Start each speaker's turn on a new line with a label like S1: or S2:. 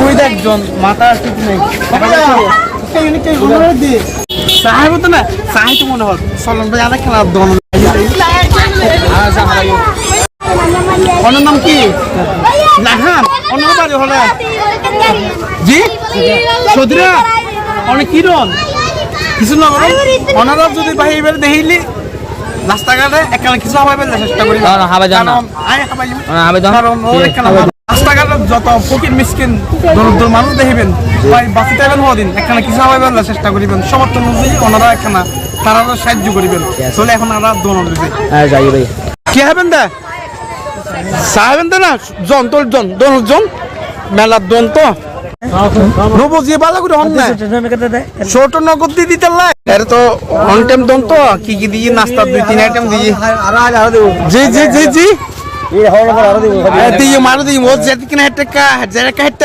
S1: ওই একজন মাথা ঠিক নেই সাহেব তো না সাহেব মনে হয় সলন ভাই আরেক খেলা দল ওনার নাম কি লাহান অন্য বাড়ি হলে জি সদরা অনেক কিরণ কিছু না করো ওনারা যদি বাহির দেখিলি রাস্তাঘাটে একখানে কিছু হাবাই পেলে চেষ্টা করি রাস্তাঘাটে যত ফকির মিসকিন দরিদ্র মানুষ দেখিবেন বাঁচি টাইবেন হদিন একখানে কিছু হাবাই পেলে চেষ্টা করিবেন সমর্থন অনুযায়ী ওনারা একখানা তারা সাহায্য করিবেন চলে এখন আমরা দোনো কি হবেন দা সাহেবেন দা না জন তোর জন জন মেলার দন তো বুঝিয়ে ভালো করে হন না ছোট নগদ দিয়ে দিতে এর তো অন টাইম দন তো কি কি দিয়ে নাস্তা 2-3 আইটেম দিয়ে জি জি জি জি দিয়ে মারো দিয়ে ও যেতে কিনা একটা